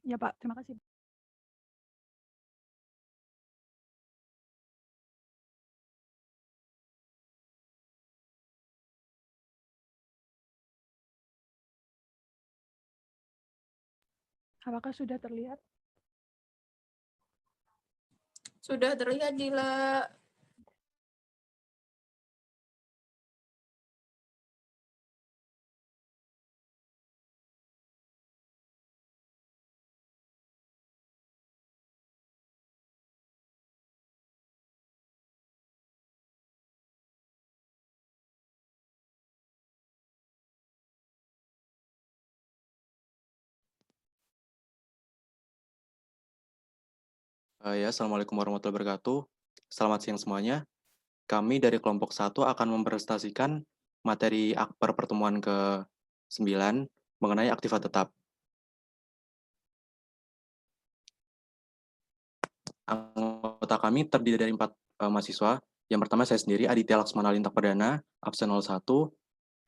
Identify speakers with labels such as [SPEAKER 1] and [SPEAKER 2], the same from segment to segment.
[SPEAKER 1] Ya Pak, terima kasih. Apakah sudah terlihat?
[SPEAKER 2] Sudah terlihat, Dila.
[SPEAKER 3] Ya, Assalamualaikum warahmatullahi wabarakatuh. Selamat siang semuanya. Kami dari kelompok 1 akan mempresentasikan materi akper pertemuan ke-9 mengenai aktiva tetap. Anggota kami terdiri dari 4 mahasiswa. Yang pertama saya sendiri, Aditya Laksmana Lintak Perdana, absen 01.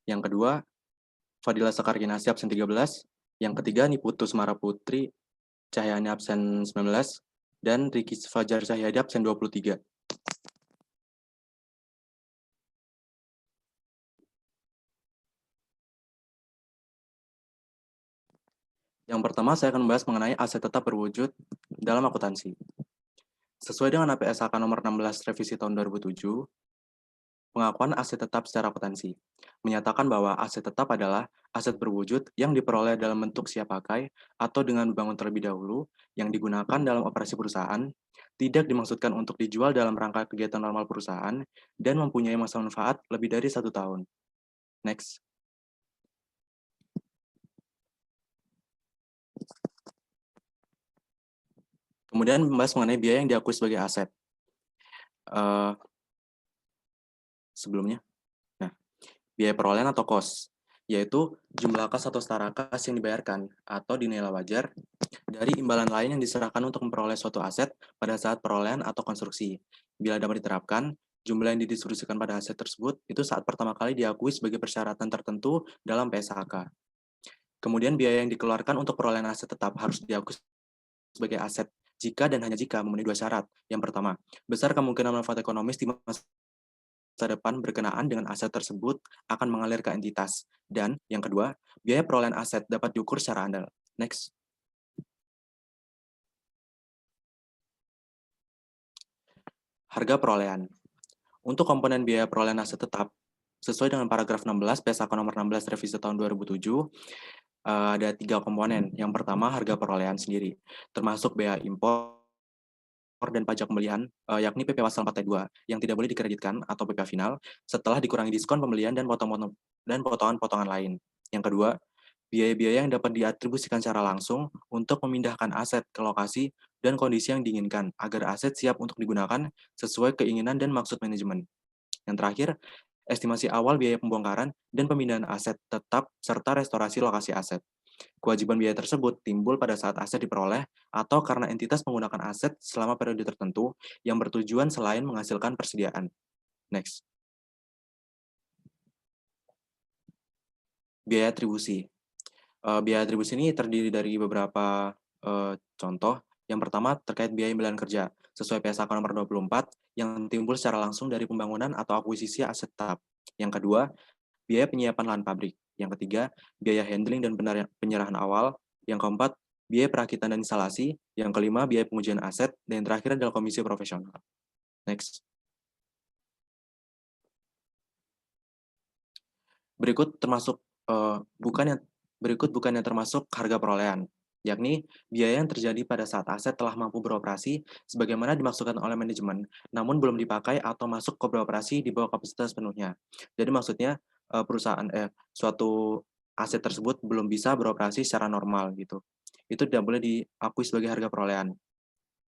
[SPEAKER 3] Yang kedua, Fadila Sekarginasi, absen 13. Yang ketiga, Niputu Semara Putri Cahyani, absen 19. Dan Riki Fajar Cahyadi, absen 23. Yang pertama, saya akan membahas mengenai aset tetap berwujud dalam akuntansi. Sesuai dengan APSAK nomor 16 revisi tahun 2007, pengakuan aset tetap secara akuntansi menyatakan bahwa aset tetap adalah aset berwujud yang diperoleh dalam bentuk siap pakai atau dengan dibangun terlebih dahulu yang digunakan dalam operasi perusahaan, tidak dimaksudkan untuk dijual dalam rangka kegiatan normal perusahaan, dan mempunyai masa manfaat lebih dari 1 tahun. Next. Kemudian membahas mengenai biaya yang diakui sebagai aset. Sebelumnya, biaya perolehan atau kos, yaitu jumlah kas atau setara kas yang dibayarkan atau dinilai wajar dari imbalan lain yang diserahkan untuk memperoleh suatu aset pada saat perolehan atau konstruksi. Bila dapat diterapkan, jumlah yang didistribusikan pada aset tersebut itu saat pertama kali diakui sebagai persyaratan tertentu dalam PSAK. Kemudian biaya yang dikeluarkan untuk perolehan aset tetap harus diakui sebagai aset jika dan hanya jika memenuhi 2 syarat. Yang pertama, besar kemungkinan manfaat ekonomis di masa depan berkenaan dengan aset tersebut akan mengalir ke entitas. Dan yang kedua, biaya perolehan aset dapat diukur secara andal. Next. Harga perolehan. Untuk komponen biaya perolehan aset tetap, sesuai dengan paragraf 16 PSAK nomor 16 revisi tahun 2007, ada 3 komponen. Yang pertama, harga perolehan sendiri, termasuk biaya impor dan pajak pembelian, yakni PP Pasal 4 yang tidak boleh dikreditkan atau PP final setelah dikurangi diskon pembelian dan potongan-potongan lain. Yang kedua, biaya-biaya yang dapat diatribusikan secara langsung untuk memindahkan aset ke lokasi dan kondisi yang diinginkan agar aset siap untuk digunakan sesuai keinginan dan maksud manajemen. Yang terakhir, estimasi awal biaya pembongkaran dan pemindahan aset tetap serta restorasi lokasi aset. Kewajiban biaya tersebut timbul pada saat aset diperoleh atau karena entitas menggunakan aset selama periode tertentu yang bertujuan selain menghasilkan persediaan. Next. Biaya atribusi. Biaya atribusi ini terdiri dari beberapa contoh. Yang pertama terkait biaya imbalan kerja, sesuai PSAK nomor 24 yang timbul secara langsung dari pembangunan atau akuisisi aset tetap. Yang kedua, biaya penyiapan lahan pabrik. Yang ketiga, biaya handling dan penyerahan awal. Yang keempat, biaya perakitan dan instalasi. Yang kelima, biaya pengujian aset. Dan yang terakhir adalah komisi profesional. Next. Berikut bukan yang termasuk harga perolehan, yakni biaya yang terjadi pada saat aset telah mampu beroperasi sebagaimana dimaksudkan oleh manajemen, namun belum dipakai atau masuk ke beroperasi di bawah kapasitas penuhnya. Jadi maksudnya suatu aset tersebut belum bisa beroperasi secara normal gitu. Itu tidak boleh diakui sebagai harga perolehan.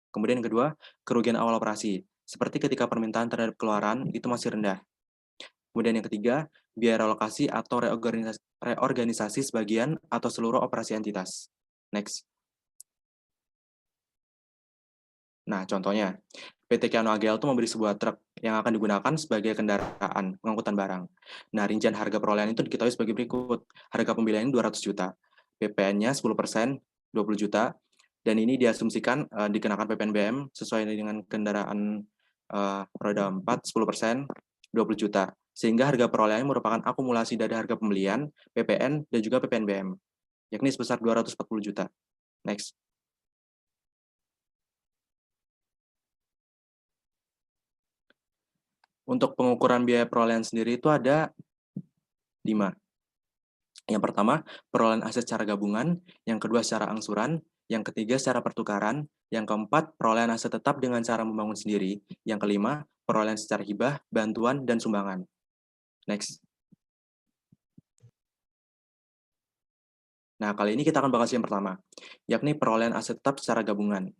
[SPEAKER 3] Kemudian yang kedua, kerugian awal operasi. Seperti ketika permintaan terhadap keluaran itu masih rendah. Kemudian yang ketiga, biaya relokasi atau reorganisasi sebagian atau seluruh operasi entitas. Next. Nah, contohnya, PT Keanu AGL itu memberi sebuah truk yang akan digunakan sebagai kendaraan pengangkutan barang. Nah, rincian harga perolehan itu diketahui sebagai berikut. Harga pembelian 200 juta, PPN-nya 10%, 20 juta, Dan ini diasumsikan dikenakan PPNBM sesuai dengan kendaraan roda 4, 10%, 20 juta. Sehingga harga perolehannya merupakan akumulasi dari harga pembelian, PPN, dan juga PPNBM, yakni sebesar 240 juta. Next. Untuk pengukuran biaya perolehan sendiri itu ada 5. Yang pertama, perolehan aset secara gabungan, yang kedua secara angsuran, yang ketiga secara pertukaran, yang keempat perolehan aset tetap dengan cara membangun sendiri, yang kelima perolehan secara hibah, bantuan, dan sumbangan. Next. Nah, kali ini kita akan bahas yang pertama, yakni perolehan aset tetap secara gabungan.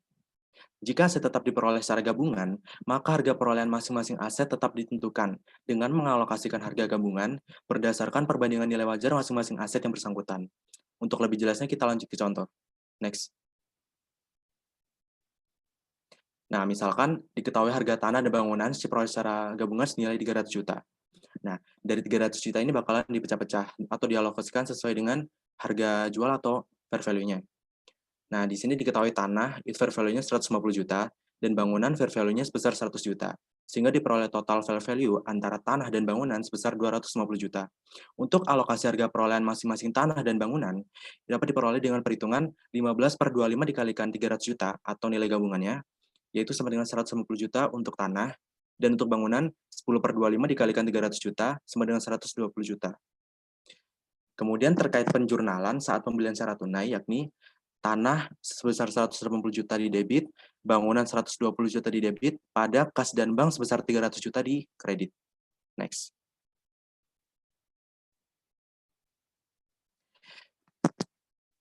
[SPEAKER 3] Jika aset tetap diperoleh secara gabungan, maka harga perolehan masing-masing aset tetap ditentukan dengan mengalokasikan harga gabungan berdasarkan perbandingan nilai wajar masing-masing aset yang bersangkutan. Untuk lebih jelasnya kita lanjut ke contoh. Next. Nah, misalkan diketahui harga tanah dan bangunan diperoleh secara gabungan senilai 300 juta. Nah, dari 300 juta ini bakalan dipecah-pecah atau dialokasikan sesuai dengan harga jual atau fair value-nya. Nah, di sini diketahui tanah itu fair value-nya 150 juta dan bangunan fair value-nya sebesar 100 juta. Sehingga diperoleh total fair value antara tanah dan bangunan sebesar 250 juta. Untuk alokasi harga perolehan masing-masing tanah dan bangunan dapat diperoleh dengan perhitungan 15/25 dikalikan 300 juta atau nilai gabungannya, yaitu sama dengan 150 juta untuk tanah, dan untuk bangunan 10/25 dikalikan 300 juta sama dengan 120 juta. Kemudian terkait penjurnalan saat pembelian secara tunai, yakni tanah sebesar 180 juta di debit, bangunan 120 juta di debit, pada kas dan bank sebesar 300 juta di kredit. Next.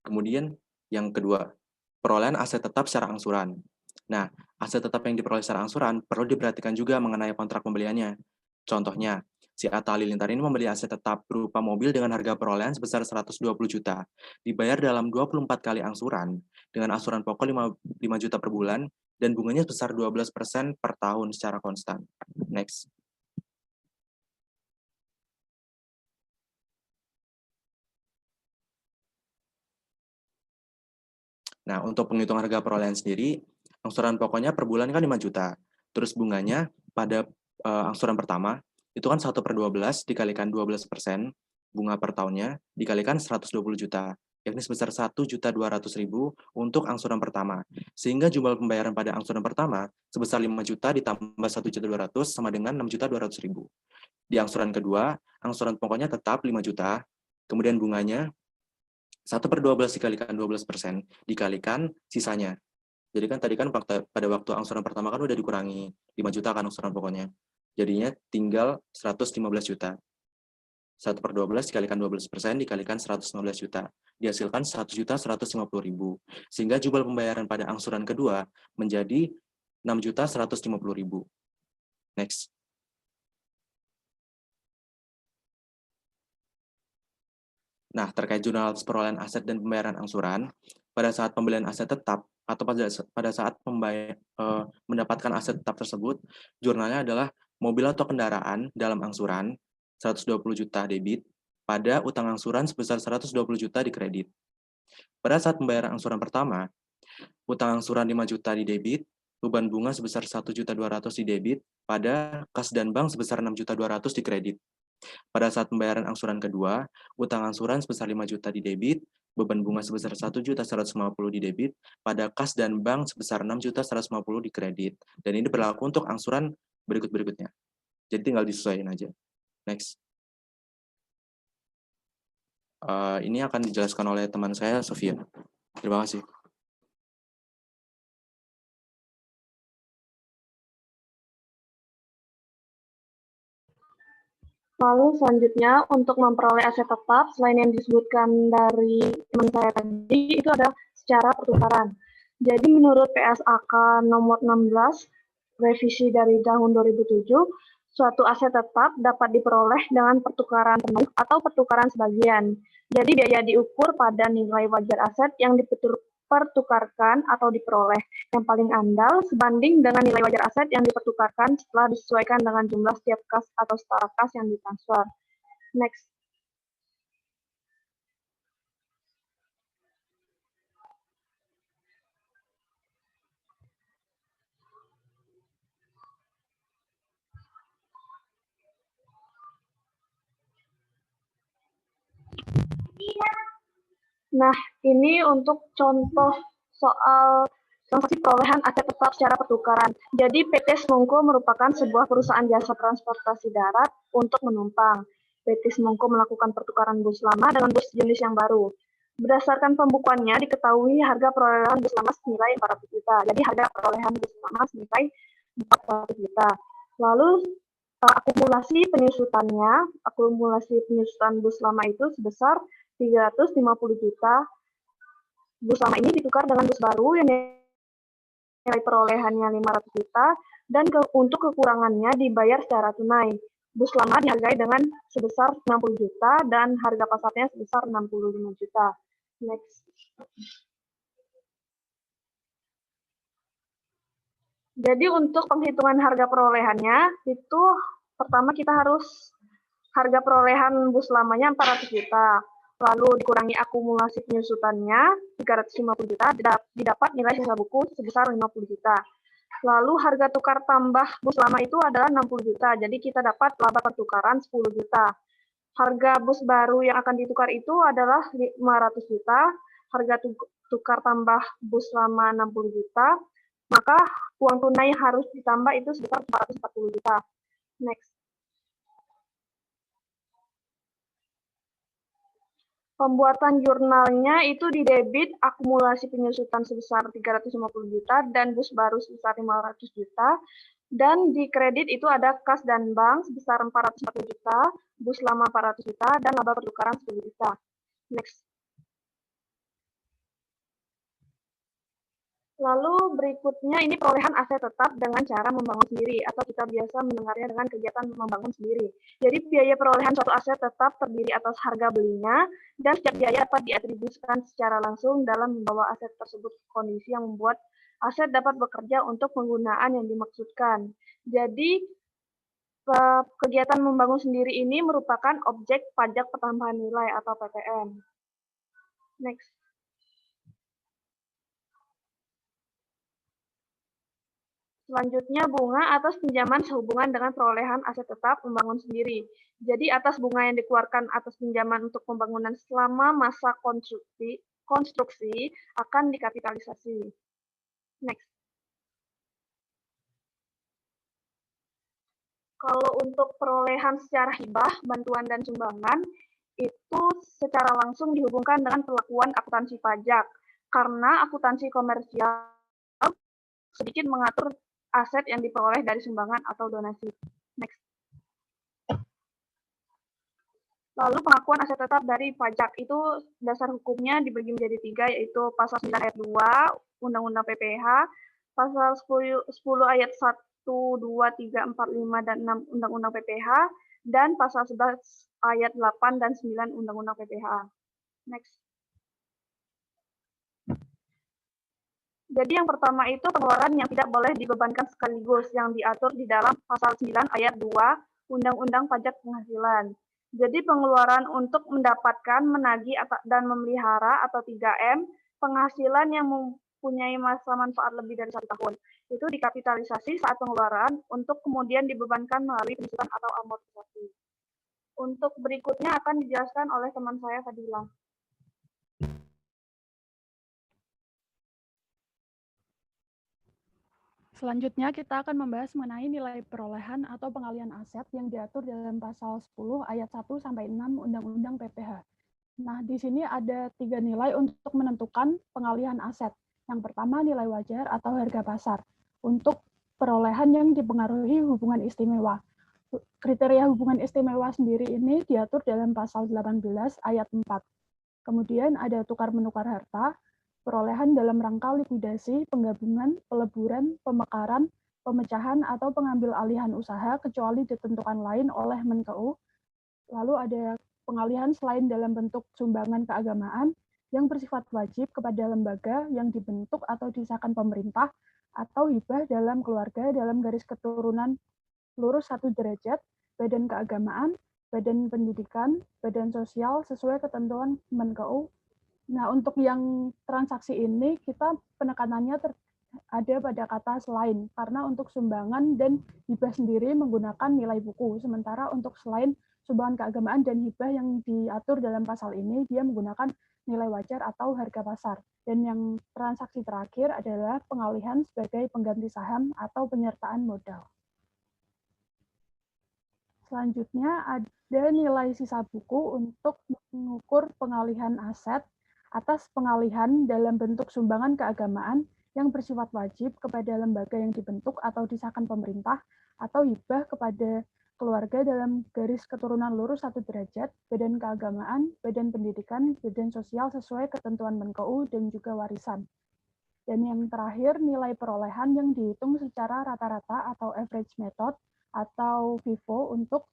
[SPEAKER 3] Kemudian yang kedua, perolehan aset tetap secara angsuran. Nah, aset tetap yang diperoleh secara angsuran perlu diperhatikan juga mengenai kontrak pembeliannya. Contohnya, si Atta Halilintar ini membeli aset tetap berupa mobil dengan harga perolehan sebesar 120 juta, dibayar dalam 24 kali angsuran, dengan angsuran pokok 5 juta per bulan, dan bunganya sebesar 12% per tahun secara konstan. Next. Nah, untuk penghitungan harga perolehan sendiri, angsuran pokoknya per bulan kan 5 juta. Terus bunganya pada angsuran pertama, itu kan 1/12 dikalikan 12%, bunga per tahunnya, dikalikan 120 juta, yakni sebesar 1.200.000 untuk angsuran pertama. Sehingga jumlah pembayaran pada angsuran pertama sebesar 5 juta ditambah 1.200.000 sama dengan 6.200.000. Di angsuran kedua, angsuran pokoknya tetap 5 juta, kemudian bunganya 1/12 dikalikan 12% dikalikan sisanya. Jadi kan tadi kan pada waktu angsuran pertama kan udah dikurangi 5 juta kan angsuran pokoknya. Jadinya tinggal 115 juta. 1/12 dikalikan 12% dikalikan 115 juta. Dihasilkan 100.150.000. Sehingga jumlah pembayaran pada angsuran kedua menjadi 6.150.000. Next. Nah, terkait jurnal perolehan aset dan pembayaran angsuran, pada saat pembelian aset tetap atau pada saat mendapatkan aset tetap tersebut, jurnalnya adalah mobil atau kendaraan dalam angsuran 120 juta debit pada utang angsuran sebesar 120 juta di kredit. Pada saat pembayaran angsuran pertama, utang angsuran 5 juta di debit, beban bunga sebesar 1.200.000 di debit, pada kas dan bank sebesar 6.200.000 di kredit. Pada saat pembayaran angsuran kedua, utang angsuran sebesar 5 juta di debit, beban bunga sebesar 1.150.000 di debit, pada kas dan bank sebesar 6.150.000 di kredit. Dan ini berlaku untuk angsuran berikut-berikutnya. Jadi tinggal disesuaikan aja. Next. Ini akan dijelaskan oleh teman saya, Sofia. Terima kasih.
[SPEAKER 1] Lalu selanjutnya untuk memperoleh aset tetap, selain yang disebutkan dari teman saya tadi, itu ada secara pertukaran. Jadi menurut PSAK nomor 16, revisi dari tahun 2007, suatu aset tetap dapat diperoleh dengan pertukaran penuh atau pertukaran sebagian. Jadi biaya diukur pada nilai wajar aset yang dipertukarkan atau diperoleh yang paling andal sebanding dengan nilai wajar aset yang dipertukarkan setelah disesuaikan dengan jumlah setiap kas atau setara kas yang ditransfer. Next. Nah, ini untuk contoh soal transaksi perolehan aset tetap secara pertukaran. Jadi PT Semongko merupakan sebuah perusahaan jasa transportasi darat untuk menumpang. PT Semongko melakukan pertukaran bus lama dengan bus jenis yang baru. Berdasarkan pembukuannya, diketahui harga perolehan bus lama senilai 400 juta. Jadi harga perolehan bus lama senilai 400 juta. Lalu akumulasi penyusutan bus lama itu sebesar 350 juta. Bus lama ini ditukar dengan bus baru yang nilai perolehannya 500 juta dan untuk kekurangannya dibayar secara tunai. Bus lama dihargai dengan sebesar 60 juta dan harga pasarnya sebesar 65 juta. Next. Jadi untuk penghitungan harga perolehannya itu pertama kita harus harga perolehan bus lamanya 400 juta. Lalu dikurangi akumulasi penyusutannya 350 juta, didapat nilai sisa buku sebesar 50 juta. Lalu harga tukar tambah bus lama itu adalah 60 juta, jadi kita dapat laba pertukaran 10 juta. Harga bus baru yang akan ditukar itu adalah 500 juta, harga tukar tambah bus lama 60 juta, maka uang tunai yang harus ditambah itu sebesar 440 juta. Next. Pembuatan jurnalnya itu didebit akumulasi penyusutan sebesar 350 juta dan bus baru sebesar 500 juta. Dan di kredit itu ada kas dan bank sebesar 440 juta, bus lama 400 juta, dan laba pertukaran 10 juta. Next. Lalu berikutnya ini perolehan aset tetap dengan cara membangun sendiri atau kita biasa mendengarnya dengan kegiatan membangun sendiri. Jadi biaya perolehan suatu aset tetap terdiri atas harga belinya dan setiap biaya dapat diatribusikan secara langsung dalam membawa aset tersebut ke kondisi yang membuat aset dapat bekerja untuk penggunaan yang dimaksudkan. Jadi kegiatan membangun sendiri ini merupakan objek pajak pertambahan nilai atau PPN. Next. Selanjutnya, bunga atas pinjaman sehubungan dengan perolehan aset tetap membangun sendiri. Jadi, atas bunga yang dikeluarkan atas pinjaman untuk pembangunan selama masa konstruksi akan dikapitalisasi. Next. Kalau untuk perolehan secara hibah, bantuan, dan sumbangan, itu secara langsung dihubungkan dengan perlakuan akuntansi pajak. Karena akuntansi komersial sedikit mengatur aset yang diperoleh dari sumbangan atau donasi. Next. Lalu pengakuan aset tetap dari pajak itu dasar hukumnya dibagi menjadi 3, yaitu pasal 9 ayat 2 Undang-Undang PPH, pasal 10 ayat 1, 2, 3, 4, 5, dan 6 Undang-Undang PPH, dan pasal 11 ayat 8 dan 9 Undang-Undang PPH. Next. Jadi yang pertama itu pengeluaran yang tidak boleh dibebankan sekaligus yang diatur di dalam pasal 9 ayat 2 Undang-Undang Pajak Penghasilan. Jadi pengeluaran untuk mendapatkan, menagih, dan memelihara atau 3M penghasilan yang mempunyai masa manfaat lebih dari 1 tahun. Itu dikapitalisasi saat pengeluaran untuk kemudian dibebankan melalui penyusutan atau amortisasi. Untuk berikutnya akan dijelaskan oleh teman saya Fadila.
[SPEAKER 4] Selanjutnya kita akan membahas mengenai nilai perolehan atau pengalihan aset yang diatur dalam pasal 10 ayat 1 sampai 6 Undang-Undang PPH. Nah, di sini ada 3 nilai untuk menentukan pengalihan aset. Yang pertama nilai wajar atau harga pasar untuk perolehan yang dipengaruhi hubungan istimewa. Kriteria hubungan istimewa sendiri ini diatur dalam pasal 18 ayat 4. Kemudian ada tukar-menukar harta, perolehan dalam rangka likuidasi, penggabungan, peleburan, pemekaran, pemecahan, atau pengambil alihan usaha kecuali ditentukan lain oleh Menkeu. Lalu ada pengalihan selain dalam bentuk sumbangan keagamaan yang bersifat wajib kepada lembaga yang dibentuk atau disahkan pemerintah atau hibah dalam keluarga dalam garis keturunan lurus 1 derajat, badan keagamaan, badan pendidikan, badan sosial sesuai ketentuan Menkeu. Nah, untuk yang transaksi ini kita penekanannya ada pada kata selain, karena untuk sumbangan dan hibah sendiri menggunakan nilai buku, sementara untuk selain sumbangan keagamaan dan hibah yang diatur dalam pasal ini dia menggunakan nilai wajar atau harga pasar. Dan yang transaksi terakhir adalah pengalihan sebagai pengganti saham atau penyertaan modal. Selanjutnya ada nilai sisa buku untuk mengukur pengalihan aset atas pengalihan dalam bentuk sumbangan keagamaan yang bersifat wajib kepada lembaga yang dibentuk atau disahkan pemerintah atau hibah kepada keluarga dalam garis keturunan lurus 1 derajat, badan keagamaan, badan pendidikan, badan sosial sesuai ketentuan Menkeu dan juga warisan. Dan yang terakhir nilai perolehan yang dihitung secara rata-rata atau average method atau FIFO untuk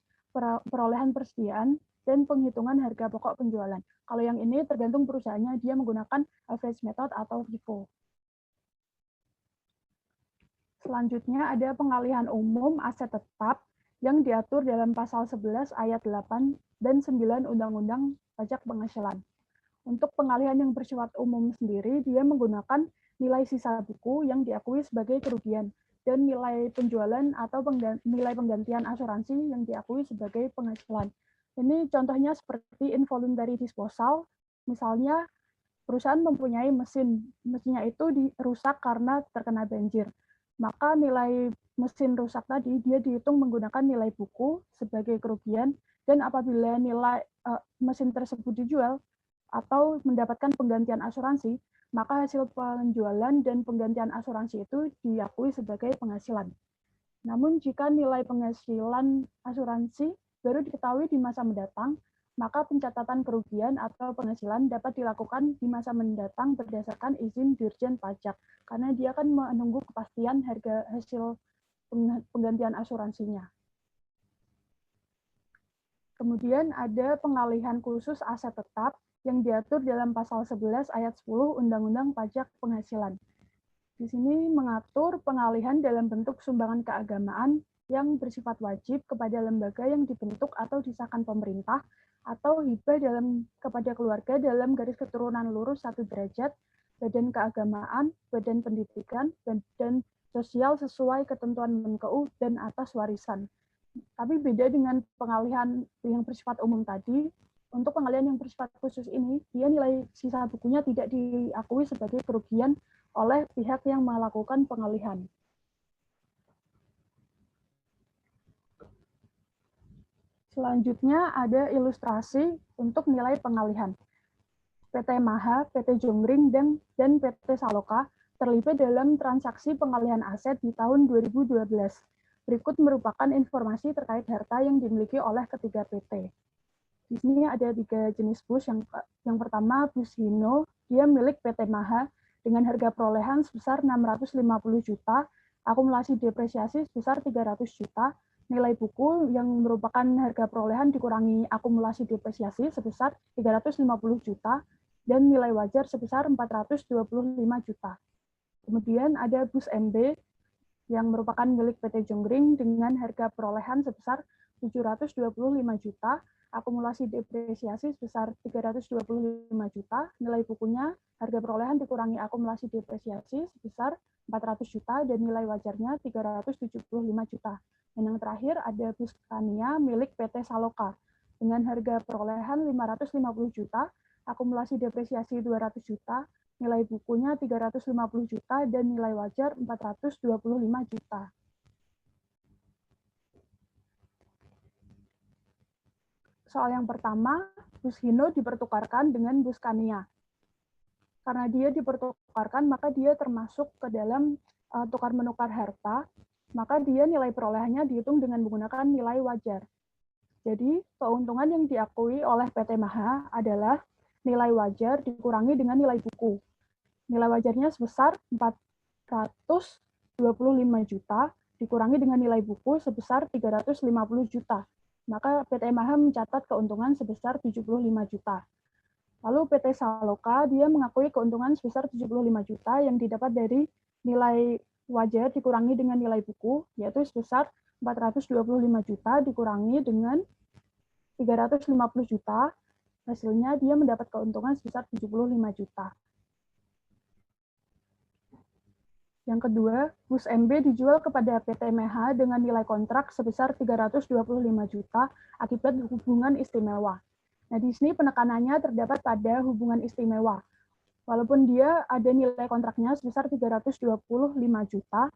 [SPEAKER 4] perolehan persediaan dan penghitungan harga pokok penjualan. Kalau yang ini tergantung perusahaannya, dia menggunakan average method atau FIFO. Selanjutnya ada pengalihan umum aset tetap yang diatur dalam pasal 11 ayat 8 dan 9 Undang-Undang Pajak Penghasilan. Untuk pengalihan yang bersifat umum sendiri, dia menggunakan nilai sisa buku yang diakui sebagai kerugian dan nilai penjualan atau nilai penggantian asuransi yang diakui sebagai penghasilan. Ini contohnya seperti involuntary disposal, misalnya perusahaan mempunyai mesinnya itu rusak karena terkena banjir. Maka nilai mesin rusak tadi dia dihitung menggunakan nilai buku sebagai kerugian, dan apabila nilai mesin tersebut dijual atau mendapatkan penggantian asuransi, maka hasil penjualan dan penggantian asuransi itu diakui sebagai penghasilan. Namun jika nilai penghasilan asuransi baru diketahui di masa mendatang, maka pencatatan kerugian atau penghasilan dapat dilakukan di masa mendatang berdasarkan izin Dirjen Pajak, karena dia akan menunggu kepastian harga hasil penggantian asuransinya. Kemudian ada pengalihan khusus aset tetap yang diatur dalam pasal 11 ayat 10 Undang-Undang Pajak Penghasilan. Di sini mengatur pengalihan dalam bentuk sumbangan keagamaan yang bersifat wajib kepada lembaga yang dibentuk atau disahkan pemerintah atau hibah kepada keluarga dalam garis keturunan lurus 1 derajat, badan keagamaan, badan pendidikan, badan sosial sesuai ketentuan Menkeu dan atas warisan. Tapi beda dengan pengalihan yang bersifat umum tadi, untuk pengalihan yang bersifat khusus ini, dia nilai sisa bukunya tidak diakui sebagai kerugian oleh pihak yang melakukan pengalihan. Selanjutnya ada ilustrasi untuk nilai pengalihan. PT Maha, PT Jonggring, dan PT Saloka terlibat dalam transaksi pengalihan aset di tahun 2012. Berikut merupakan informasi terkait harta yang dimiliki oleh ketiga PT. Di sini ada 3 jenis bus. Yang pertama, bus Hino, dia milik PT Maha dengan harga perolehan sebesar 650 juta, akumulasi depresiasi sebesar 300 juta, nilai buku yang merupakan harga perolehan dikurangi akumulasi depresiasi sebesar 350 juta, dan nilai wajar sebesar 425 juta. Kemudian ada bus MB yang merupakan milik PT Jonggring dengan harga perolehan sebesar 725 juta, akumulasi depresiasi sebesar 325 juta, nilai bukunya harga perolehan dikurangi akumulasi depresiasi sebesar 400 juta, dan nilai wajarnya 375 juta. Dan yang terakhir ada bus Scania milik PT Saloka dengan harga perolehan 550 juta, akumulasi depresiasi 200 juta, nilai bukunya 350 juta, dan nilai wajar 425 juta. Soal yang pertama, bus Hino dipertukarkan dengan bus Scania. Karena dia dipertukarkan, maka dia termasuk ke dalam tukar-menukar harta, maka dia nilai perolehannya dihitung dengan menggunakan nilai wajar. Jadi, keuntungan yang diakui oleh PT Maha adalah nilai wajar dikurangi dengan nilai buku. Nilai wajarnya sebesar 425 juta, dikurangi dengan nilai buku sebesar 350 juta. Maka PT Maha mencatat keuntungan sebesar 75 juta. Lalu PT Saloka, dia mengakui keuntungan sebesar 75 juta yang didapat dari nilai wajar dikurangi dengan nilai buku, yaitu sebesar 425 juta dikurangi dengan 350 juta, hasilnya dia mendapat keuntungan sebesar 75 juta. Yang kedua, bus MB dijual kepada PT Maha dengan nilai kontrak sebesar 325 juta akibat hubungan istimewa. Nah, di sini penekanannya terdapat pada hubungan istimewa. Walaupun dia ada nilai kontraknya sebesar 325 juta,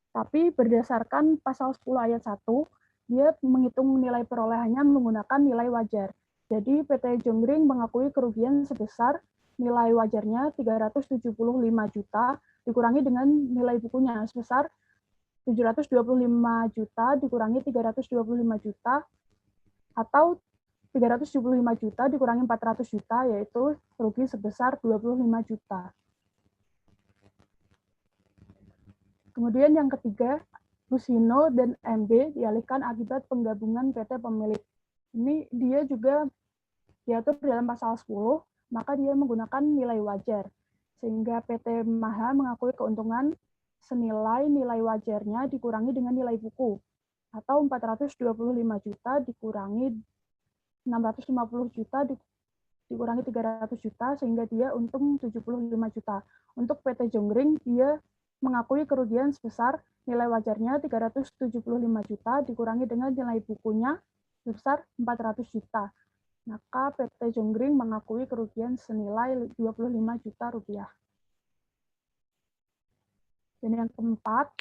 [SPEAKER 4] tapi berdasarkan pasal 10 ayat 1, dia menghitung nilai perolehannya menggunakan nilai wajar. Jadi PT Jonggring mengakui kerugian sebesar nilai wajarnya 375 juta dikurangi dengan nilai bukunya sebesar 725 juta dikurangi 325 juta atau 375 juta dikurangi 400 juta, yaitu rugi sebesar 25 juta. Kemudian yang ketiga, Busino dan MB dialihkan akibat penggabungan PT pemilik. Ini dia juga diatur dalam pasal 10, maka dia menggunakan nilai wajar. Sehingga PT Maha mengakui keuntungan senilai nilai wajarnya dikurangi dengan nilai buku, atau 425 juta dikurangi 650 juta dikurangi 300 juta, sehingga dia untung 75 juta. Untuk PT Jonggring, dia mengakui kerugian sebesar nilai wajarnya 375 juta dikurangi dengan nilai bukunya sebesar 400 juta. Maka PT Jonggring mengakui kerugian senilai 25 juta rupiah. Dan yang keempat,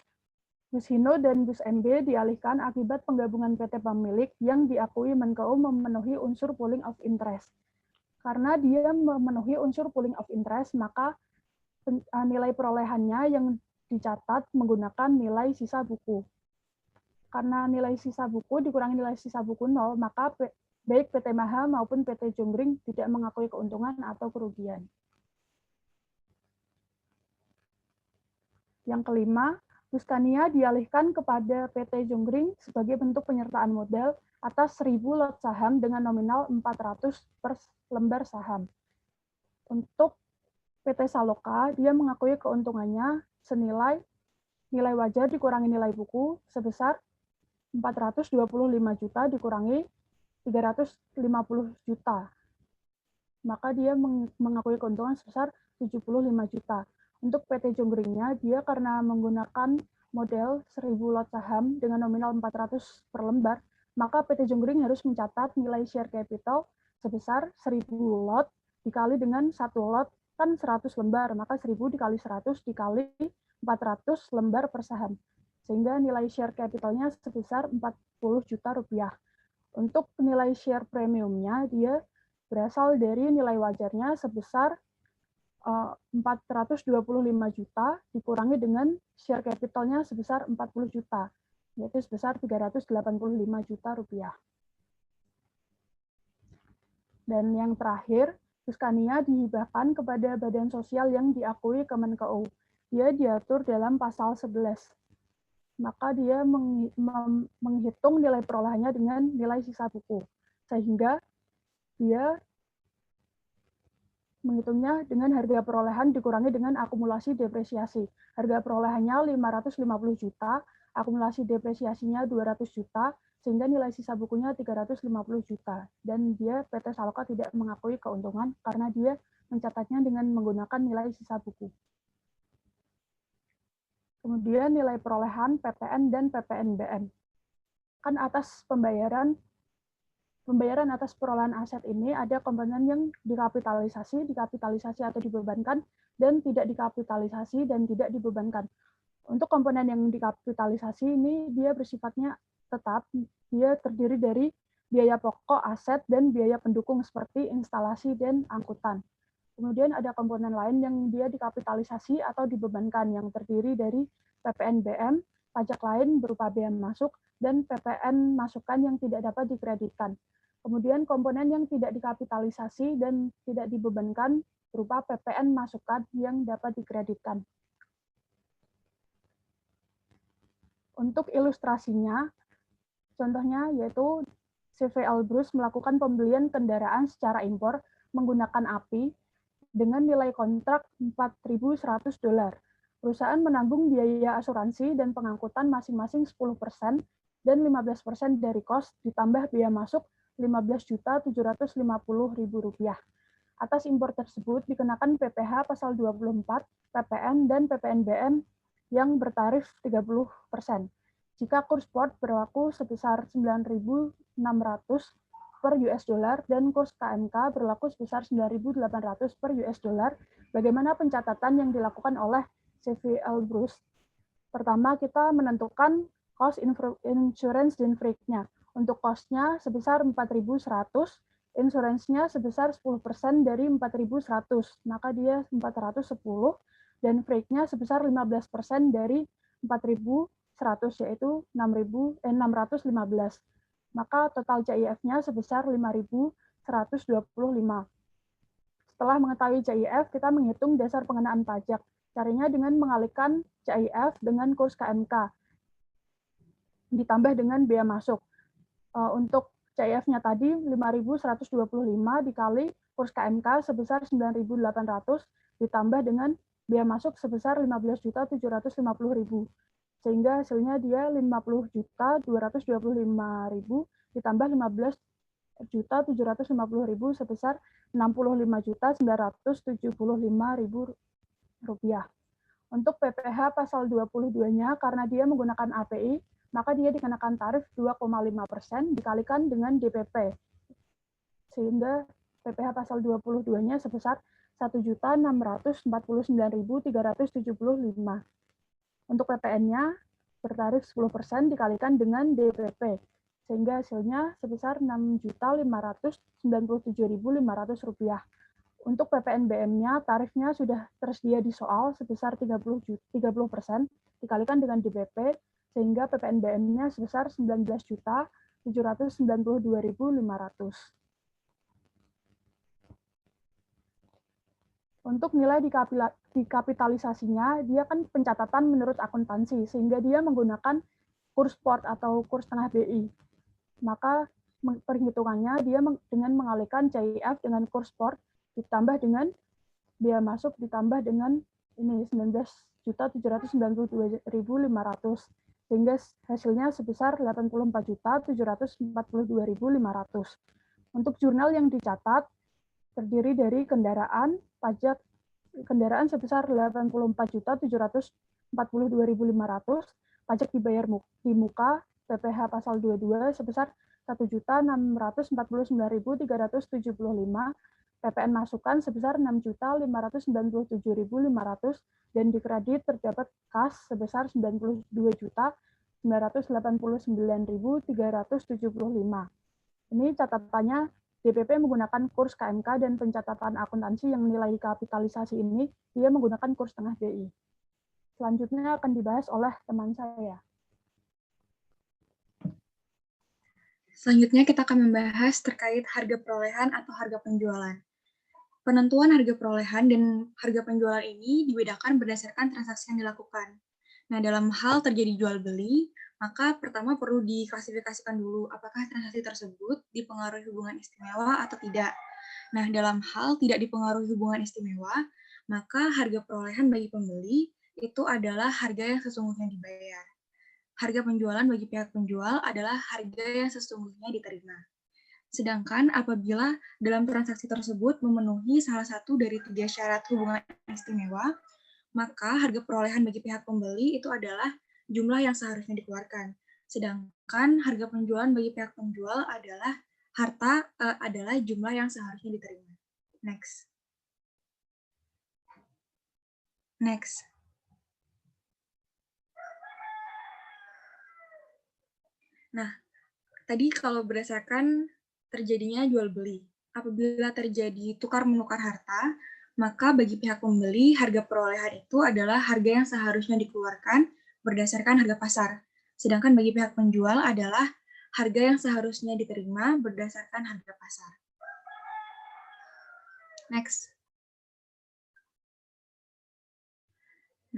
[SPEAKER 4] Busino dan Bus MB dialihkan akibat penggabungan PT pemilik yang diakui Menko memenuhi unsur pooling of interest. Karena dia memenuhi unsur pooling of interest, maka nilai perolehannya yang dicatat menggunakan nilai sisa buku. Karena nilai sisa buku dikurangi nilai sisa buku 0, maka baik PT Maha maupun PT Jonggring tidak mengakui keuntungan atau kerugian. Yang kelima, Buskania dialihkan kepada PT Jonggring sebagai bentuk penyertaan modal atas 1.000 lot saham dengan nominal 400 per lembar saham. Untuk PT Saloka, dia mengakui keuntungannya senilai nilai wajar dikurangi nilai buku sebesar 425 juta dikurangi 350 juta. Maka dia mengakui keuntungan sebesar 75 juta. Untuk PT Jonggringnya, dia karena menggunakan model 1.000 lot saham dengan nominal 400 per lembar, maka PT Jonggring harus mencatat nilai share capital sebesar 1.000 lot dikali dengan 1 lot, kan 100 lembar, maka 1.000 dikali 100 dikali 400 lembar per saham. Sehingga nilai share capitalnya sebesar 40 juta rupiah. Untuk nilai share premiumnya, dia berasal dari nilai wajarnya sebesar 425 juta dikurangi dengan share capitalnya sebesar 40 juta, yaitu sebesar 385 juta rupiah. Dan yang terakhir, Buskania dihibahkan kepada badan sosial yang diakui Kemenkeu. Dia diatur dalam pasal 11. Maka dia menghitung nilai perolehannya dengan nilai sisa buku. Sehingga dia menghitungnya dengan harga perolehan dikurangi dengan akumulasi depresiasi. Harga perolehannya 550 juta, akumulasi depresiasinya 200 juta, sehingga nilai sisa bukunya 350 juta. Dan dia, PT Saloka, tidak mengakui keuntungan karena dia mencatatnya dengan menggunakan nilai sisa buku. Kemudian nilai perolehan PPN dan PPNBM. Kan atas pembayaran atas perolehan aset ini ada komponen yang dikapitalisasi atau dibebankan, dan tidak dikapitalisasi dan tidak dibebankan. Untuk komponen yang dikapitalisasi ini dia bersifatnya tetap, dia terdiri dari biaya pokok aset dan biaya pendukung seperti instalasi dan angkutan. Kemudian ada komponen lain yang dia dikapitalisasi atau dibebankan yang terdiri dari PPNBM, pajak lain berupa bea masuk, dan PPN masukan yang tidak dapat dikreditkan. Kemudian komponen yang tidak dikapitalisasi dan tidak dibebankan berupa PPN masukan yang dapat dikreditkan. Untuk ilustrasinya, contohnya yaitu CV Elbrus melakukan pembelian kendaraan secara impor menggunakan API dengan nilai kontrak $4.100. Perusahaan menanggung biaya asuransi dan pengangkutan masing-masing 10% dan 15% dari kos ditambah biaya masuk Rp15.750.000. Atas impor tersebut dikenakan PPh pasal 24, PPN dan PPNBM yang bertarif 30%. Jika kurs spot berlaku sebesar 9.600 per US dollar dan kurs KMK berlaku sebesar 9.800 per US dollar. Bagaimana pencatatan yang dilakukan oleh CV Elbrus? Pertama, kita menentukan cost insurance dan freight-nya. Untuk cost-nya sebesar 4.100, insurance-nya sebesar 10% dari 4.100, maka dia 410, dan freight-nya sebesar 15% dari 4.100, yaitu 615. Maka total CIF-nya sebesar 5.125. Setelah mengetahui CIF, kita menghitung dasar pengenaan pajak. Caranya dengan mengalihkan CIF dengan kurs KMK, ditambah dengan bea masuk. Untuk CIF-nya tadi 5.125 dikali kurs KMK sebesar 9.800 ditambah dengan bea masuk sebesar 15.750.000. Sehingga hasilnya dia 50.225.000 ditambah 15.750.000 sebesar 65.975.000 rupiah. Untuk PPh pasal 22-nya, karena dia menggunakan API, maka dia dikenakan tarif 2,5% dikalikan dengan DPP. Sehingga PPh pasal 22-nya sebesar 1.649.375. Untuk PPN-nya bertarif 10% dikalikan dengan DPP. Sehingga hasilnya sebesar 6.597.500 rupiah. Untuk PPNBM-nya, tarifnya sudah tersedia di soal sebesar 30% dikalikan dengan DPP, sehingga PPNBM-nya sebesar 19.792.500. Untuk nilai dikapitalisasinya, dia kan pencatatan menurut akuntansi, sehingga dia menggunakan kurs spot atau kurs tengah BI. Maka perhitungannya dia dengan mengalihkan CIF dengan kurs spot, ditambah dengan biaya masuk, ditambah dengan ini 19.792.500, sehingga hasilnya sebesar 84.742.500. Untuk jurnal yang dicatat terdiri dari kendaraan, pajak kendaraan sebesar 84.742.500, pajak dibayar di muka, PPh pasal 22 sebesar 1.649.375, PPN masukan sebesar 6.597.500 dan di kredit terdapat kas sebesar 92.989.375. Ini catatannya DPP menggunakan kurs KMK dan pencatatan akuntansi yang nilai kapitalisasi ini dia menggunakan kurs tengah BI. Selanjutnya akan dibahas oleh teman saya.
[SPEAKER 5] Selanjutnya kita akan membahas terkait harga perolehan atau harga penjualan. Penentuan harga perolehan dan harga penjualan ini dibedakan berdasarkan transaksi yang dilakukan. Nah, dalam hal terjadi jual beli, maka pertama perlu diklasifikasikan dulu apakah transaksi tersebut dipengaruhi hubungan istimewa atau tidak. Nah, dalam hal tidak dipengaruhi hubungan istimewa, maka harga perolehan bagi pembeli itu adalah harga yang sesungguhnya dibayar. Harga penjualan bagi pihak penjual adalah harga yang sesungguhnya diterima. Sedangkan apabila dalam transaksi tersebut memenuhi salah satu dari 3 syarat hubungan istimewa, maka harga perolehan bagi pihak pembeli itu adalah jumlah yang seharusnya dikeluarkan. Sedangkan harga penjualan bagi pihak penjual adalah adalah jumlah yang seharusnya diterima. Next. Nah, tadi kalau berdasarkan terjadinya jual beli, apabila terjadi tukar-menukar harta, maka bagi pihak pembeli, harga perolehan itu adalah harga yang seharusnya dikeluarkan berdasarkan harga pasar. Sedangkan bagi pihak penjual adalah harga yang seharusnya diterima berdasarkan harga pasar. Next.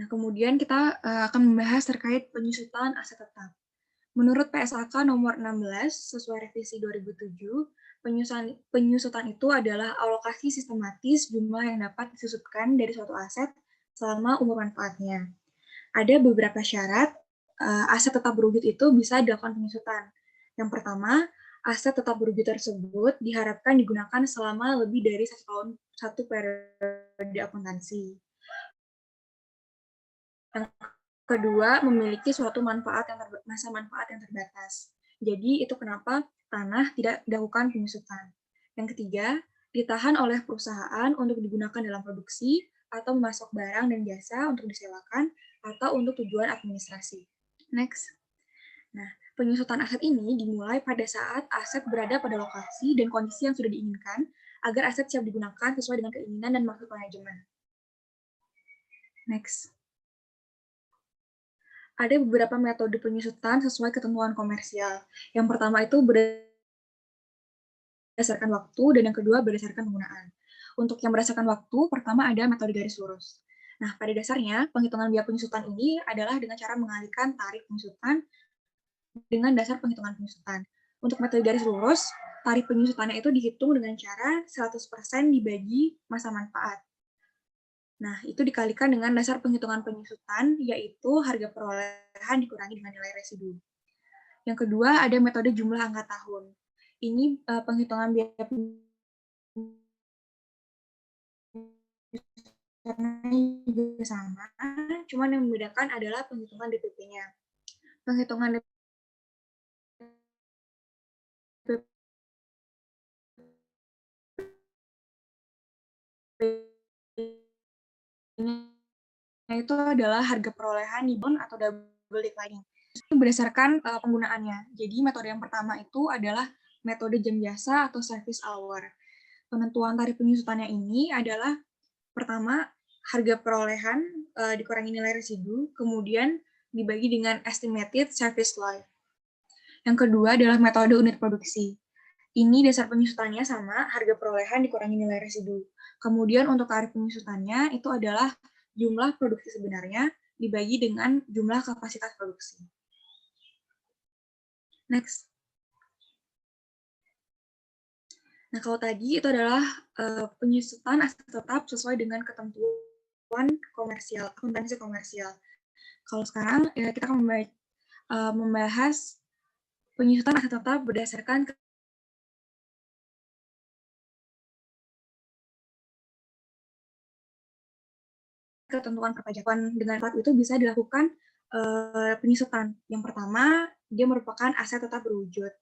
[SPEAKER 5] Nah, kemudian kita akan membahas terkait penyusutan aset tetap. Menurut PSAK nomor 16 sesuai revisi 2007, penyusutan itu adalah alokasi sistematis jumlah yang dapat disusutkan dari suatu aset selama umur manfaatnya. Ada beberapa syarat aset tetap berwujud itu bisa dilakukan penyusutan. Yang pertama, aset tetap berwujud tersebut diharapkan digunakan selama lebih dari 1 tahun, 1 periode akuntansi. Yang kedua, memiliki suatu masa manfaat yang terbatas. Jadi itu kenapa tanah tidak dilakukan penyusutan. Yang ketiga, ditahan oleh perusahaan untuk digunakan dalam produksi atau memasok barang dan jasa untuk disewakan atau untuk tujuan administrasi. Next. Nah, penyusutan aset ini dimulai pada saat aset berada pada lokasi dan kondisi yang sudah diinginkan agar aset siap digunakan sesuai dengan keinginan dan maksud manajemen. Next. Ada beberapa metode penyusutan sesuai ketentuan komersial. Yang pertama itu berdasarkan waktu, dan yang kedua berdasarkan penggunaan. Untuk yang berdasarkan waktu, pertama ada metode garis lurus. Nah, pada dasarnya, penghitungan biaya penyusutan ini adalah dengan cara mengalihkan tarif penyusutan dengan dasar penghitungan penyusutan. Untuk metode garis lurus, tarif penyusutannya itu dihitung dengan cara 100% dibagi masa manfaat. Nah, itu dikalikan dengan dasar penghitungan penyusutan, yaitu harga perolehan dikurangi dengan nilai residu. Yang kedua, ada metode jumlah angka tahun. Ini penghitungan biaya juga sama, cuman yang membedakan adalah penghitungan DPP-nya. Penghitungan itu adalah harga perolehan di bond atau double declining. Itu berdasarkan penggunaannya. Jadi metode yang pertama itu adalah metode jam jasa atau service hour. Penentuan tarif penyusutannya ini adalah pertama harga perolehan dikurangi nilai residu, kemudian dibagi dengan estimated service life. Yang kedua adalah metode unit produksi. Ini dasar penyusutannya sama, harga perolehan dikurangi nilai residu. Kemudian untuk tarif penyusutannya itu adalah jumlah produksi sebenarnya dibagi dengan jumlah kapasitas produksi. Next. Nah, kalau tadi itu adalah penyusutan aset tetap sesuai dengan ketentuan komersial, akuntansi komersial. Kalau sekarang kita akan membahas penyusutan aset tetap berdasarkan ketentuan perpajakan. Dengan tetap itu bisa dilakukan penyusutan. Yang pertama, dia merupakan aset tetap berwujud.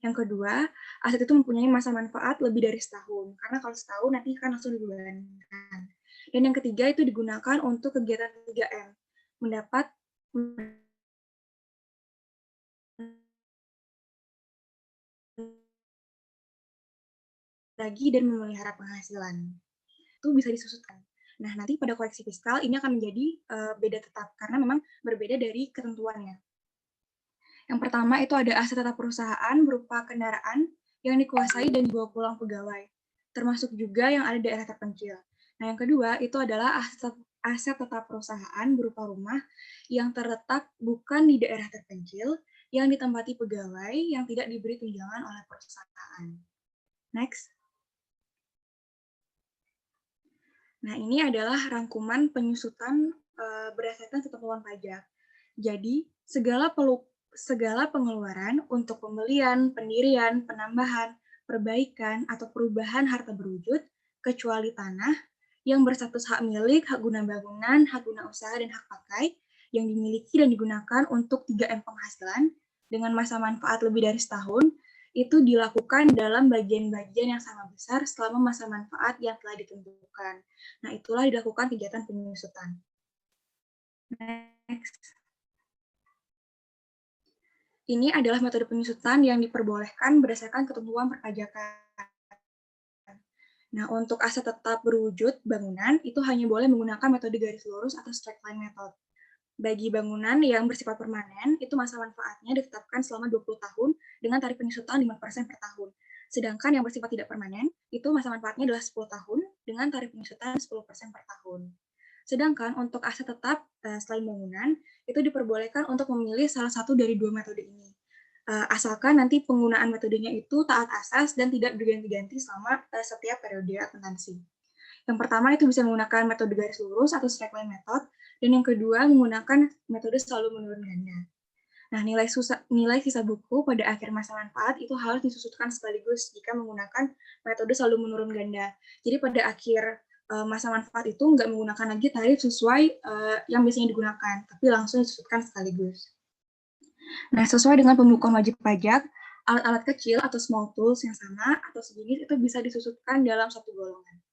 [SPEAKER 5] Yang kedua, aset itu mempunyai masa manfaat lebih dari setahun, karena kalau setahun nanti kan langsung dibebankan. Dan yang ketiga itu digunakan untuk kegiatan 3M, mendapat lagi dan memelihara penghasilan. Itu bisa disusutkan. Nah, nanti pada koreksi fiskal ini akan menjadi beda tetap, karena memang berbeda dari ketentuannya. Yang pertama itu ada aset tetap perusahaan berupa kendaraan yang dikuasai dan dibawa pulang pegawai, termasuk juga yang ada di daerah terpencil. Nah, yang kedua itu adalah aset tetap perusahaan berupa rumah yang terletak bukan di daerah terpencil, yang ditempati pegawai yang tidak diberi tunjangan oleh perusahaan. Next. Nah, ini adalah rangkuman penyusutan berdasarkan ketentuan pajak. Jadi, segala pengeluaran untuk pembelian, pendirian, penambahan, perbaikan, atau perubahan harta berwujud, kecuali tanah, yang berstatus hak milik, hak guna bangunan, hak guna usaha, dan hak pakai, yang dimiliki dan digunakan untuk 3M penghasilan, dengan masa manfaat lebih dari setahun, itu dilakukan dalam bagian-bagian yang sama besar selama masa manfaat yang telah ditentukan. Nah, itulah dilakukan kegiatan penyusutan. Next. Ini adalah metode penyusutan yang diperbolehkan berdasarkan ketentuan perpajakan. Nah, untuk aset tetap berwujud bangunan, itu hanya boleh menggunakan metode garis lurus atau straight line method. Bagi bangunan yang bersifat permanen, itu masa manfaatnya ditetapkan selama 20 tahun dengan tarif penyusutan 5% per tahun. Sedangkan yang bersifat tidak permanen, itu masa manfaatnya adalah 10 tahun dengan tarif penyusutan 10% per tahun. Sedangkan untuk aset tetap selain bangunan, itu diperbolehkan untuk memilih salah satu dari dua metode ini. Asalkan nanti penggunaan metodenya itu taat asas dan tidak berganti-ganti selama setiap periode akuntansi. Yang pertama itu bisa menggunakan metode garis lurus atau straight line method, dan yang kedua menggunakan metode selalu menurun ganda. Nah, nilai sisa buku pada akhir masa manfaat itu harus disusutkan sekaligus jika menggunakan metode selalu menurun ganda. Jadi pada akhir masa manfaat itu nggak menggunakan lagi tarif sesuai yang biasanya digunakan, tapi langsung disusutkan sekaligus. Nah, sesuai dengan pembukuan wajib pajak, Alat-alat kecil atau small tools yang sama atau sejenis itu bisa disusupkan dalam satu golongan.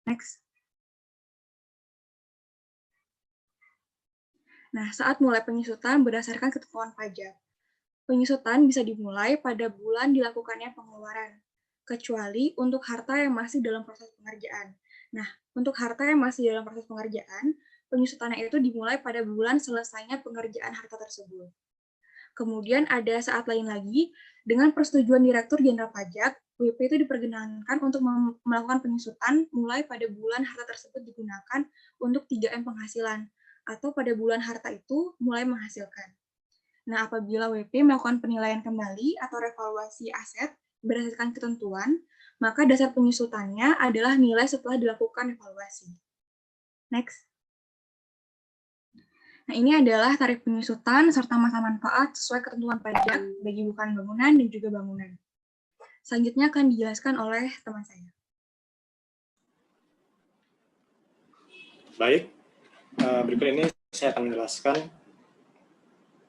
[SPEAKER 5] Next. Nah, saat mulai penyusutan berdasarkan ketentuan pajak. Penyusutan bisa dimulai pada bulan dilakukannya pengeluaran, kecuali untuk harta yang masih dalam proses pengerjaan. Nah, untuk harta yang masih dalam proses pengerjaan, penyusutannya itu dimulai pada bulan selesainya pengerjaan harta tersebut. Kemudian ada saat lain lagi, dengan persetujuan Direktur Jenderal Pajak, WP itu diperkenankan untuk melakukan penyusutan mulai pada bulan harta tersebut digunakan untuk 3M penghasilan, atau pada bulan harta itu mulai menghasilkan. Nah, apabila WP melakukan penilaian kembali atau revaluasi aset berdasarkan ketentuan, maka dasar penyusutannya adalah nilai setelah dilakukan evaluasi. Next. Nah, ini adalah tarif penyusutan serta masa manfaat sesuai ketentuan pajak bagi bukan bangunan dan juga bangunan. Selanjutnya akan dijelaskan oleh teman saya.
[SPEAKER 6] Baik, berikut ini saya akan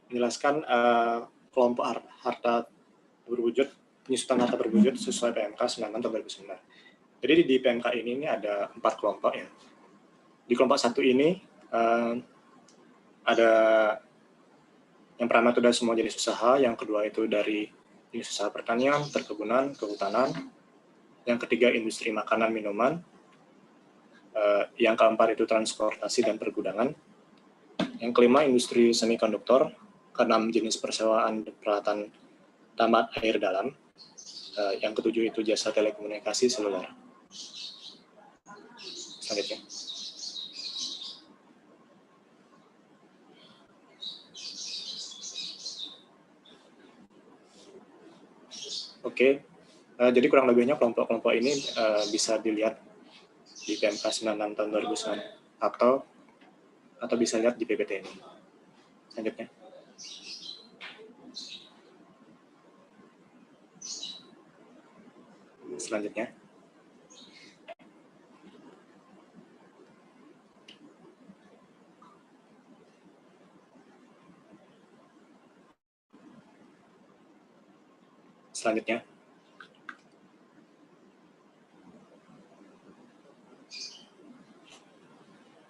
[SPEAKER 6] menjelaskan kelompok harta berwujud, penyusutan harta berwujud sesuai PMK 96 tahun 2009. Jadi di PMK ini ada 4 kelompok ya. Di kelompok 1 ini ada yang pertama itu dari semua jenis usaha, yang kedua itu dari jenis usaha pertanian, perkebunan, kehutanan, yang ketiga industri makanan minuman, yang keempat itu transportasi dan pergudangan, yang kelima industri semikonduktor, keenam jenis persewaan peralatan tamat air dalam, yang ketujuh itu jasa telekomunikasi seluler. Selanjutnya. Oke, jadi kurang lebihnya kelompok-kelompok ini bisa dilihat di PMK 96 tahun 2009 atau bisa lihat di PPT ini. Selanjutnya. Selanjutnya. Selanjutnya.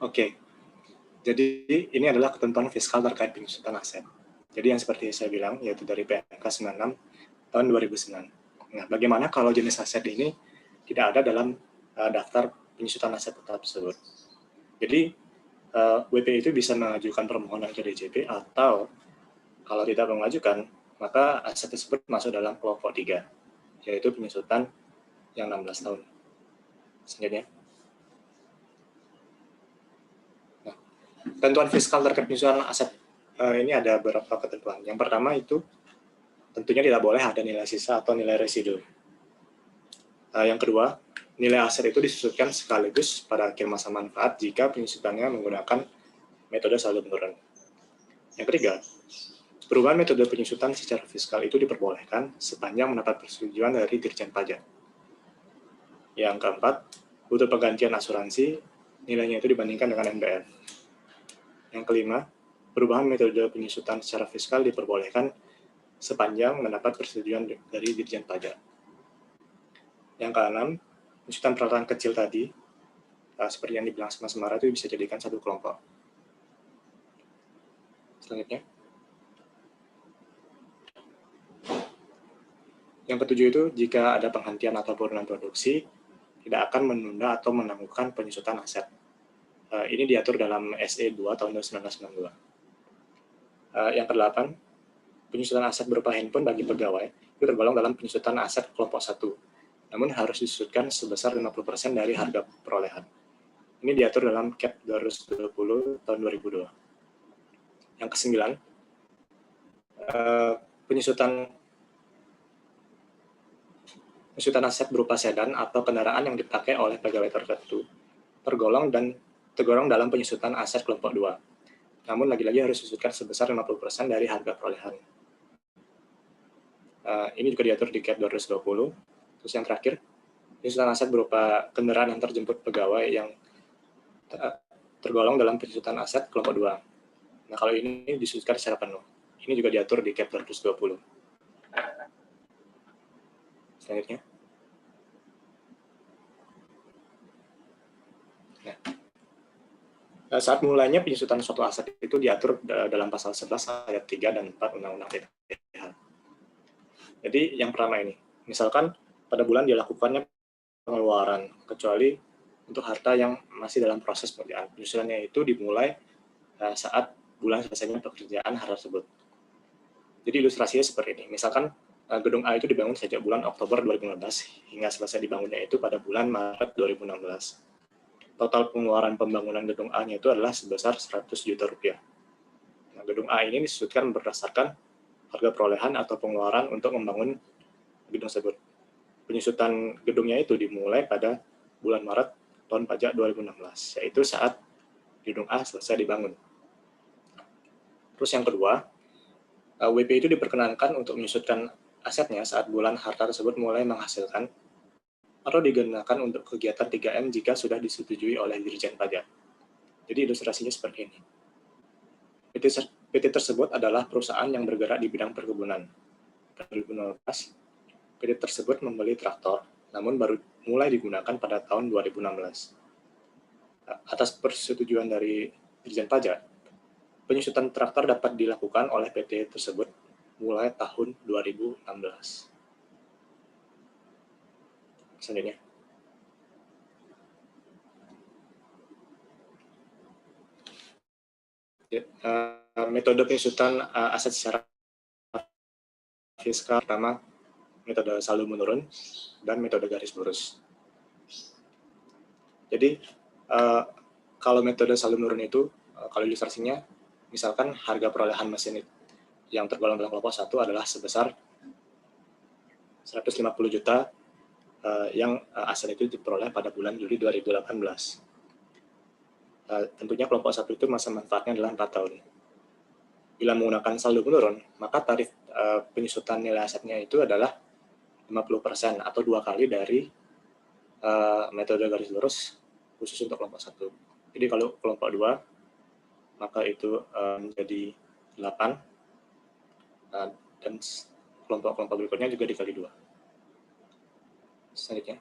[SPEAKER 6] Oke, jadi ini adalah ketentuan fiskal terkait penyusutan aset. Jadi yang seperti saya bilang, yaitu dari PMK 96 tahun 2009. Nah, bagaimana kalau jenis aset ini tidak ada dalam daftar penyusutan aset tetap tersebut? Jadi, WP itu bisa mengajukan permohonan ke DJP atau kalau tidak mengajukan, maka aset tersebut masuk dalam kelompok 3, yaitu penyusutan yang 16 tahun. Selanjutnya. Nah, ketentuan fiskal terkait penyusutan aset ini ada beberapa ketentuan. Yang pertama itu tentunya tidak boleh ada nilai sisa atau nilai residu. Yang kedua, nilai aset itu disusutkan sekaligus pada akhir masa manfaat jika penyusutannya menggunakan metode saldo menurun. Yang ketiga, perubahan metode penyusutan secara fiskal itu diperbolehkan sepanjang mendapat persetujuan dari Dirjen Pajak. Yang keempat, butuh penggantian asuransi, nilainya itu dibandingkan dengan NBR. Yang kelima, perubahan metode penyusutan secara fiskal diperbolehkan sepanjang mendapat persetujuan dari Dirjen Pajak. Yang keenam, penyusutan peralatan kecil tadi, seperti yang dibilang Mas Semara, itu bisa dijadikan satu kelompok. Selanjutnya. Yang ketujuh itu, jika ada penghentian atau penurunan produksi, tidak akan menunda atau menangguhkan penyusutan aset. Ini diatur dalam SE 2 tahun 1992. Yang kedelapan, penyusutan aset berupa handphone bagi pegawai itu tergolong dalam penyusutan aset kelompok 1, namun harus disusutkan sebesar 50% dari harga perolehan. Ini diatur dalam CAP 220 tahun 2002. Yang kesembilan, penyusutan aset berupa sedan atau kendaraan yang dipakai oleh pegawai tertentu tergolong dalam penyusutan aset kelompok 2. Namun lagi-lagi harus disusutkan sebesar 50% dari harga perolehan. Ini juga diatur di CAP 220. Terus yang terakhir, penyusutan aset berupa kendaraan yang terjemput pegawai yang tergolong dalam penyusutan aset kelompok 2. Nah, kalau ini disusutkan secara penuh. Ini juga diatur di CAP 220. Selanjutnya. Nah, saat mulainya penyusutan suatu aset itu diatur dalam pasal 11 ayat 3 dan 4 Undang-Undang PPH. Jadi yang pertama ini, misalkan pada bulan dilakukannya pengeluaran, kecuali untuk harta yang masih dalam proses pengerjaan. Penyusunannya itu dimulai saat bulan selesainya pekerjaan harta tersebut. Jadi ilustrasinya seperti ini. Misalkan gedung A itu dibangun sejak bulan Oktober 2015 hingga selesai dibangunnya itu pada bulan Maret 2016. Total pengeluaran pembangunan gedung A-nya itu adalah sebesar 100 juta rupiah. Nah, gedung A ini disebutkan berdasarkan harga perolehan atau pengeluaran untuk membangun gedung tersebut. Penyusutan gedungnya itu dimulai pada bulan Maret tahun pajak 2016, yaitu saat gedung A selesai dibangun. Terus yang kedua, WP itu diperkenankan untuk menyusutkan asetnya saat bulan harta tersebut mulai menghasilkan atau digunakan untuk kegiatan 3M jika sudah disetujui oleh Dirjen Pajak. Jadi ilustrasinya seperti ini. PT tersebut adalah perusahaan yang bergerak di bidang perkebunan. Pada 2015, PT tersebut membeli traktor, namun baru mulai digunakan pada tahun 2016. Atas persetujuan dari Dirjen Pajak, penyusutan traktor dapat dilakukan oleh PT tersebut mulai tahun 2016. Selanjutnya. Metode penyusutan aset secara fiskal pertama metode saldo menurun dan metode garis lurus. Jadi kalau metode saldo menurun itu kalau ilustrasinya misalkan harga perolehan mesin yang tergolong dalam kelompok 1 adalah sebesar 150 juta yang aset itu diperoleh pada bulan Juli 2018. Tentunya kelompok 1 itu masa manfaatnya adalah 4 tahun. Bila menggunakan saldo menurun, maka tarif penyusutan nilai asetnya itu adalah 50% atau 2 kali dari metode garis lurus khusus untuk kelompok 1. Jadi kalau kelompok 2, maka itu menjadi 8, dan kelompok-kelompok berikutnya juga dikali 2. Selanjutnya.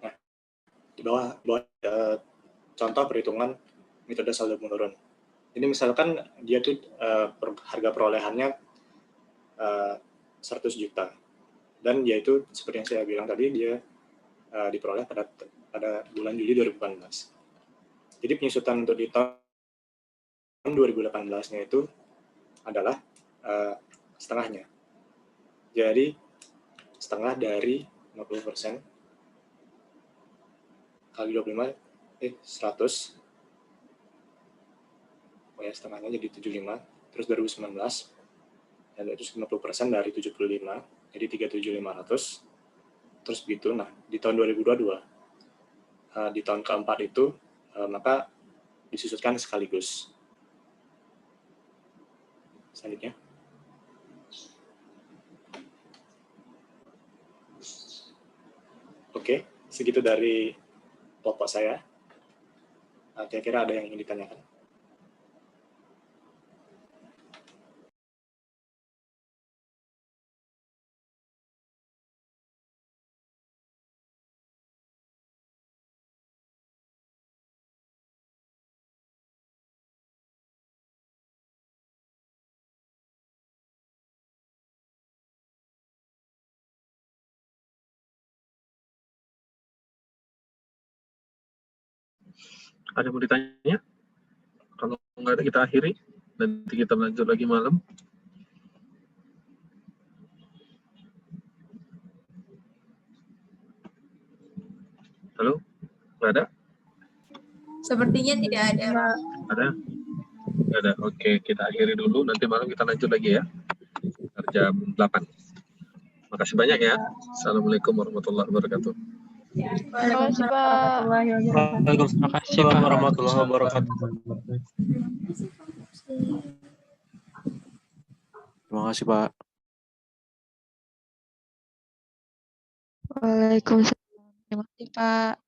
[SPEAKER 6] Nah, di bawah contoh perhitungan metode saldo menurun. Jadi misalkan dia tuh harga perolehannya 100 juta. Dan dia itu seperti yang saya bilang tadi, dia diperoleh pada bulan Juli 2018. Jadi penyusutan untuk di tahun 2018-nya itu adalah setengahnya. Jadi setengah dari 50% kali 25, 100. Oh ya, setengahnya jadi 75. Terus 2019, dan itu 50% dari 75, jadi 37.500. Terus begitu. Nah, di tahun 2022, di tahun keempat itu, maka disusutkan sekaligus. Selanjutnya. Oke, segitu dari kelompok saya. Kira-kira ada yang ingin ditanyakan?
[SPEAKER 7] Ada yang mau ditanya? Kalau nggak ada kita akhiri, nanti kita lanjut lagi malam. Halo? Nggak ada?
[SPEAKER 2] Sepertinya tidak ada.
[SPEAKER 7] Ada? Nggak ada. Oke, kita akhiri dulu. Nanti malam kita lanjut lagi ya. Jam 8. Makasih banyak ya. Assalamualaikum warahmatullahi wabarakatuh.
[SPEAKER 2] Terima kasih, Pak.
[SPEAKER 8] Waalaikumsalam warahmatullahi wabarakatuh.
[SPEAKER 3] Terima kasih, Pak.
[SPEAKER 9] Waalaikumsalam. Terima kasih, Pak.